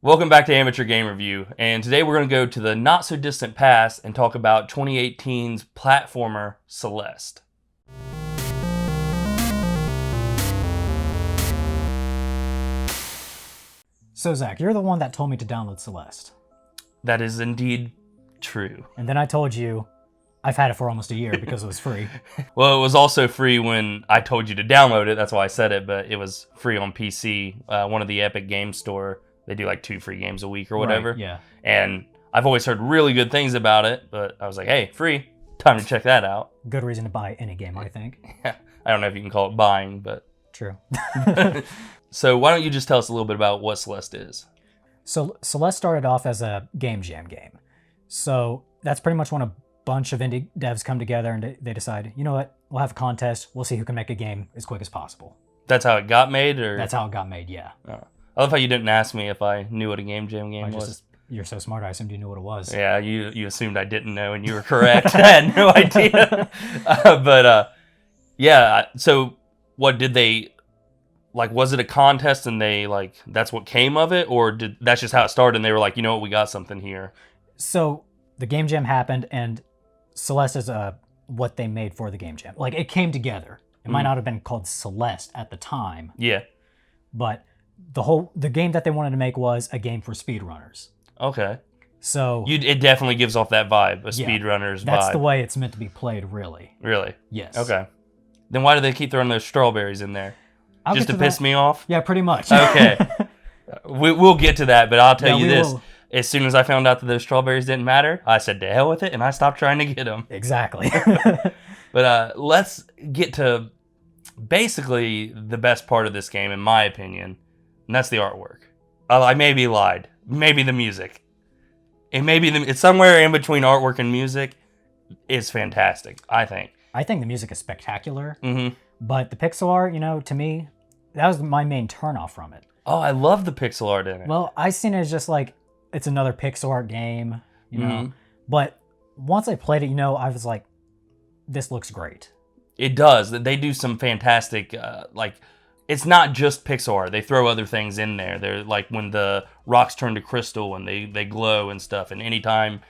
Welcome back to Amateur Game Review, and today we're going to go to the not-so-distant past and talk about 2018's platformer Celeste. So Zach, you're the one that told me to download Celeste. That is indeed true. And then I told you I've had it for almost a year because it was free. Well, it was also free when I told you to download it, that's why I said it, but it was free on PC. One of the Epic Game Store, they do like 2 free games a week or whatever. Right, yeah. And I've always heard really good things about it, but I was like, hey, free, time to check that out. Good reason to buy any game, I think. I don't know if you can call it buying, but... True. So why don't you just tell us a little bit about what Celeste is? So Celeste started off as a game jam game. So that's pretty much when a bunch of indie devs come together and they decide, you know what, we'll have a contest, we'll see who can make a game as quick as possible. That's how it got made? Or That's how it got made, yeah. Oh. I love how you didn't ask me if I knew what a game jam was. You're so smart, I assumed you knew what it was. Yeah, you assumed I didn't know, and you were correct. I had no idea. Yeah, so what did they... Like, was it a contest and they, like, that's what came of it? Or that's just how it started and they were like, you know what, we got something here? So, the Game Jam happened and Celeste is what they made for the Game Jam. Like, it came together. It might not have been called Celeste at the time. Yeah. But the game that they wanted to make was a game for speedrunners. Okay. So... It definitely gives off that vibe, a speedrunners vibe. That's the way it's meant to be played, really. Really? Yes. Okay. Then why do they keep throwing those strawberries in there? Just to piss me off? Yeah, pretty much. Okay. We'll get to that, but I'll tell you this. Will. As soon as I found out that those strawberries didn't matter, I said to hell with it, and I stopped trying to get them. Exactly. But let's get to basically the best part of this game, in my opinion, and that's the artwork. I maybe lied. Maybe the music. It's somewhere in between artwork and music. It's fantastic, I think. I think the music is spectacular. Mm-hmm. But the pixel art, to me, that was my main turnoff from it. Oh, I love the pixel art in it. Well, I seen it as just like, it's another pixel art game, know. But once I played it, I was like, this looks great. It does. They do some fantastic, it's not just pixel art. They throw other things in there. They're like when the rocks turn to crystal and they glow and stuff. And anytime,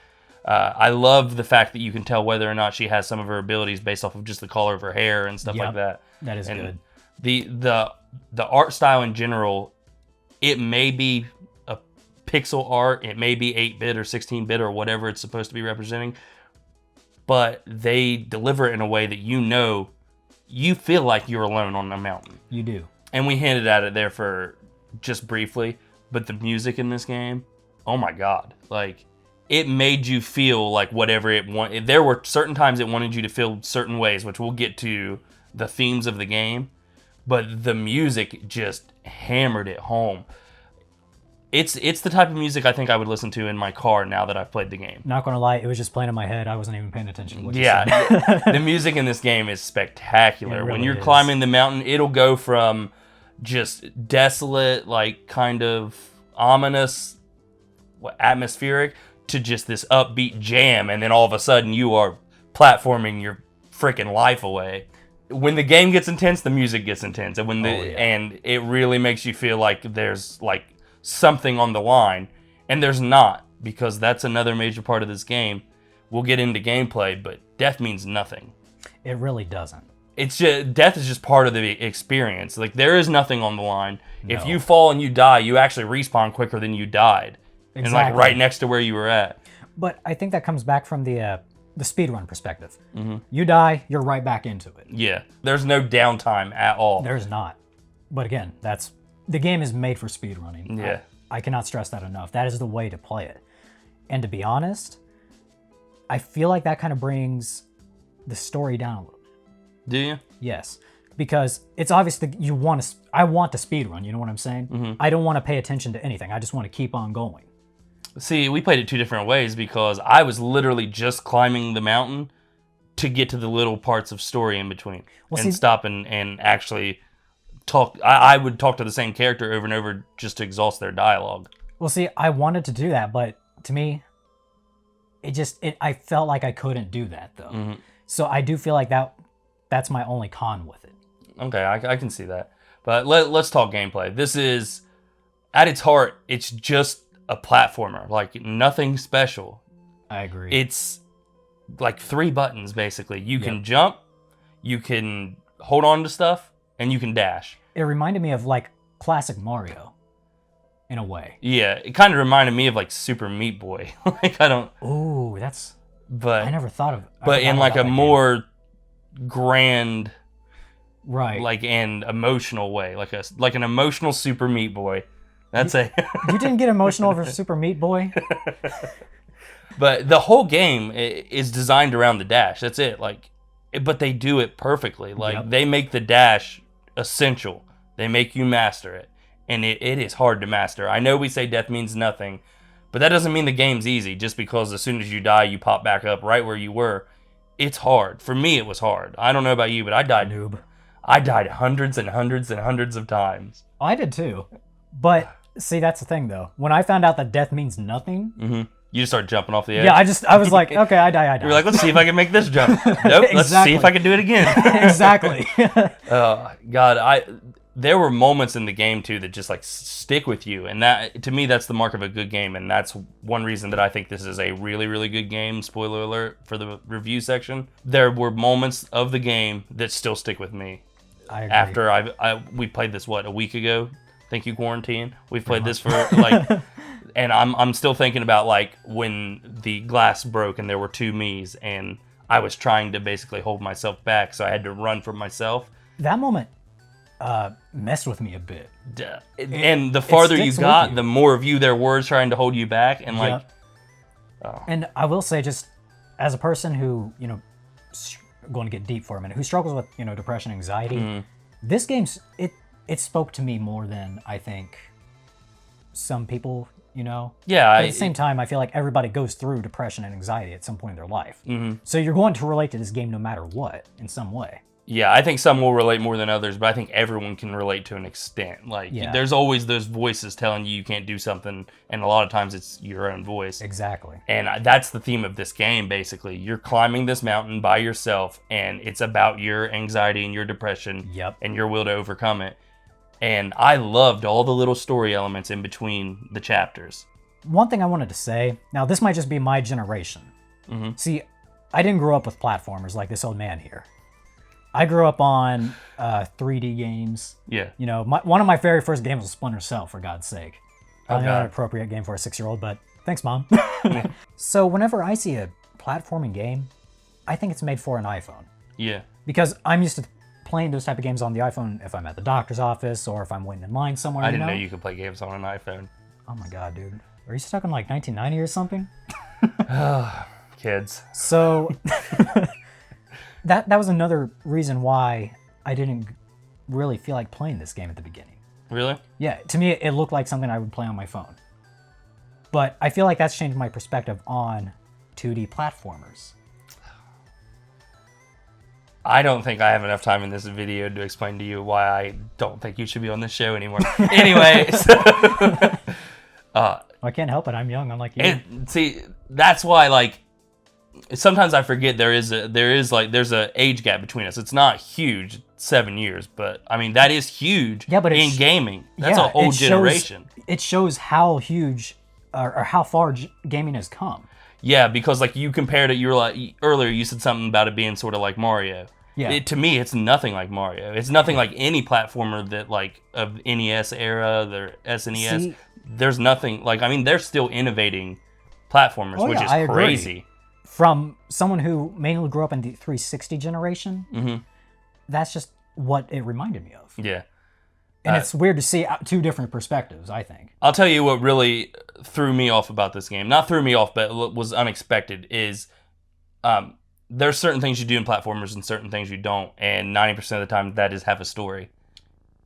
I love the fact that you can tell whether or not she has some of her abilities based off of just the color of her hair and stuff like that. That is good. The art style in general, it may be a pixel art, it may be 8-bit or 16-bit or whatever it's supposed to be representing, but they deliver it in a way that you feel like you're alone on a mountain. You do. And we hinted at it there for just briefly, but the music in this game, oh my god, it made you feel like whatever it wanted. There were certain times it wanted you to feel certain ways, which we'll get to the themes of the game, but the music just hammered it home. It's the type of music I think I would listen to in my car now that I've played the game. Not gonna lie, it was just playing in my head. I wasn't even paying attention to what you said. The music in this game is spectacular. Really when you're is. climbing the mountain, it'll go from just desolate, kind of ominous, atmospheric, to just this upbeat jam, and then all of a sudden you are platforming your freaking life away. When the game gets intense, the music gets intense, and and it really makes you feel like there's something on the line, and there's not, because that's another major part of this game. We'll get into gameplay, but death means nothing. It really doesn't. It's just death is just part of the experience. There is nothing on the line. No. If you fall and you die, you actually respawn quicker than you died. Exactly. And right next to where you were at. But I think that comes back from the speedrun perspective. Mm-hmm. You die, you're right back into it. Yeah. There's no downtime at all. There's not. But again, the game is made for speedrunning. Yeah. I cannot stress that enough. That is the way to play it. And to be honest, I feel like that kind of brings the story down a little bit. Do you? Yes. Because it's obvious that I want to speedrun, you know what I'm saying? Mm-hmm. I don't want to pay attention to anything. I just want to keep on going. See, we played it 2 different ways because I was literally just climbing the mountain to get to the little parts of story in between. Stop and actually talk. I would talk to the same character over and over just to exhaust their dialogue. Well, see, I wanted to do that, but to me, I felt like I couldn't do that, though. Mm-hmm. So I do feel like that's my only con with it. Okay, I can see that. But let's talk gameplay. This is, at its heart, it's just a platformer. Like, nothing special. I agree. It's like 3 buttons, basically. You can jump, you can hold on to stuff, and you can dash. It reminded me of, like, classic Mario, in a way. Yeah, it kind of reminded me of, like, Super Meat Boy. Like, I don't... Ooh, that's... But I never thought of... But in, like, a more grand... Right. Like, and emotional way. Like an emotional Super Meat Boy. That's You didn't get emotional over Super Meat Boy? But the whole game is designed around the dash. That's it. Like, but they do it perfectly. Like, they make the dash essential. They make you master it. And it is hard to master. I know we say death means nothing, but that doesn't mean the game's easy. Just because as soon as you die, you pop back up right where you were. It's hard. For me, it was hard. I don't know about you, but I died. Noob. I died hundreds and hundreds and hundreds of times. I did too. But, see, that's the thing, though. When I found out that death means nothing... Mm-hmm. You just start jumping off the edge? Yeah, I was like, okay, I die. You're like, let's see if I can make this jump. Nope, let's see if I can do it again. Exactly. God, there were moments in the game, too, that just, like, stick with you. And that, to me, that's the mark of a good game. And that's one reason that I think this is a really, really good game. Spoiler alert for the review section. There were moments of the game that still stick with me. I agree. After we played this, a week ago? Thank you, Quarantine. We've played this for, like... And I'm still thinking about, like, when the glass broke and there were 2 me's and I was trying to basically hold myself back, so I had to run for myself. That moment messed with me a bit. And the farther you got, the more of you there were trying to hold you back. And, like... Oh. And I will say, just as a person who, going to get deep for a minute, who struggles with, depression, anxiety, this game, it spoke to me more than I think some people... Yeah. But at the same time, I feel like everybody goes through depression and anxiety at some point in their life. Mm-hmm. So you're going to relate to this game no matter what, in some way. Yeah, I think some will relate more than others, but I think everyone can relate to an extent. Like, there's always those voices telling you can't do something, and a lot of times it's your own voice. Exactly. And that's the theme of this game, basically. You're climbing this mountain by yourself, and it's about your anxiety and your depression and your will to overcome it. And I loved all the little story elements in between the chapters. One thing I wanted to say, now this might just be my generation. Mm-hmm. See, I didn't grow up with platformers like this old man here. I grew up on 3D games. Yeah. One of my very first games was Splinter Cell, for God's sake. Not an appropriate game for a 6-year-old, but thanks, Mom. So whenever I see a platforming game, I think it's made for an iPhone. Yeah. Because I'm used to playing those type of games on the iPhone if I'm at the doctor's office or if I'm waiting in line somewhere. I didn't know you could play games on an iPhone. Oh my God, dude. Are you stuck in like 1990 or something? Kids. So that was another reason why I didn't really feel like playing this game at the beginning. Really? Yeah, to me it looked like something I would play on my phone. But I feel like that's changed my perspective on 2D platformers. I don't think I have enough time in this video to explain to you why I don't think you should be on this show anymore. Anyway, I can't help it. I'm young. I'm like you. See, that's why, like, sometimes I forget there's a age gap between us. It's not huge, 7 years, but I mean that is huge. Yeah, but in gaming, that's a whole generation. It shows how huge or how far gaming has come. Yeah, because like you compared it, you were like earlier you said something about it being sort of like Mario. Yeah. To me, it's nothing like Mario. It's nothing like any platformer that like of NES era, the SNES. See, there's nothing like. I mean, they're still innovating platformers, which is crazy. From someone who mainly grew up in the 360 generation, that's just what it reminded me of. Yeah. And it's weird to see 2 different perspectives, I think. I'll tell you what really threw me off about this game. Not threw me off, but was unexpected is there's certain things you do in platformers and certain things you don't. And 90% of the time, that is have a story.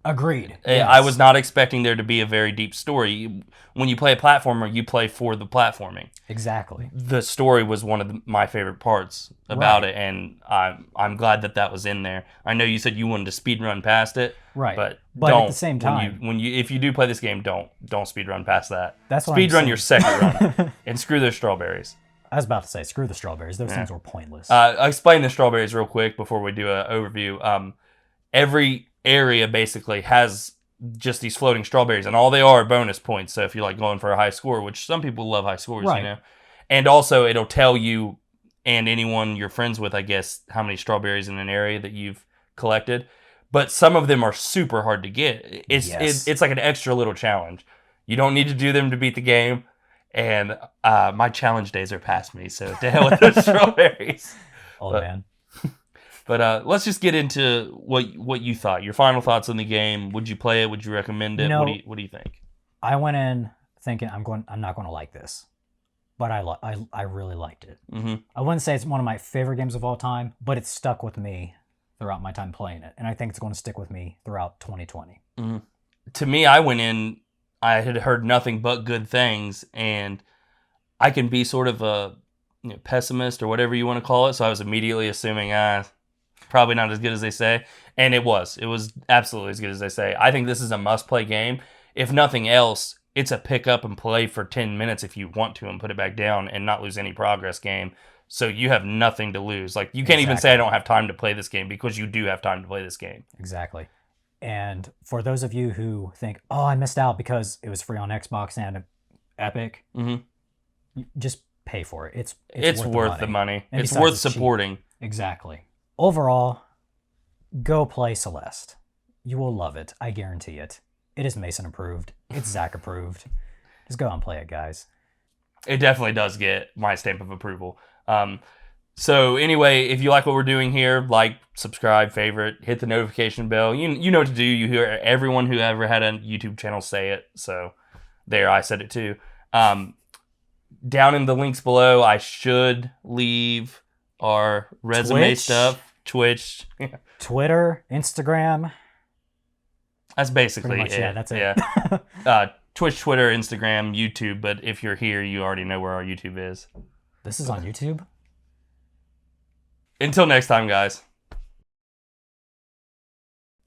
Agreed. Yes. I was not expecting there to be a very deep story. When you play a platformer, you play for the platforming. Exactly. The story was one of my favorite parts about it, and I'm glad that was in there. I know you said you wanted to speedrun past it, right? But at the same time, if you do play this game, don't speedrun past that. That's what speedrun your second run, and screw those strawberries. I was about to say, screw the strawberries. Those things were pointless. I'll explain the strawberries real quick before we do an overview. Every area basically has just these floating strawberries, and all they are bonus points. So if you're like going for a high score, which some people love high scores, Right. you know, and also it'll tell you and anyone you're friends with, I guess, how many strawberries in an area that you've collected. But some of them are super hard to get. Yes. It's like an extra little challenge. You don't need to do them to beat the game. And my challenge days are past me, so to hell with those strawberries. Oh, man. But let's just get into what you thought. Your final thoughts on the game. Would you play it? Would you recommend it? What do you think? I went in thinking I'm not going to like this, but I really liked it. Mm-hmm. I wouldn't say it's one of my favorite games of all time, but it's stuck with me throughout my time playing it, and I think it's going to stick with me throughout 2020. Mm-hmm. To me, I went in. I had heard nothing but good things, and I can be sort of a pessimist or whatever you want to call it. So I was immediately assuming, probably not as good as they say. And it was. It was absolutely as good as they say. I think this is a must-play game. If nothing else, it's a pick up and play for 10 minutes if you want to and put it back down and not lose any progress game. So you have nothing to lose. Like, you can't even say I don't have time to play this game, because you do have time to play this game. Exactly. And for those of you who think, oh, I missed out because it was free on Xbox and Epic, just pay for it. It's worth the money. And it's besides, worth it's supporting. cheap. Exactly. Overall, go play Celeste. You will love it. I guarantee it. It is Mason approved. It's Zach approved. Just go out and play it, guys. It definitely does get my stamp of approval. So anyway, if you like what we're doing here, like, subscribe, favorite, hit the notification bell. You know what to do. You hear everyone who ever had a YouTube channel say it. So there, I said it too. Down in the links below, I should leave our resume stuff. Twitch. Twitter, Instagram. That's basically Pretty much, it. yeah, that's it. Yeah. Twitch, Twitter, Instagram, YouTube. But if you're here, you already know where our YouTube is. This is on YouTube? Until next time, guys.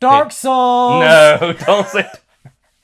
Dark Souls! No, don't say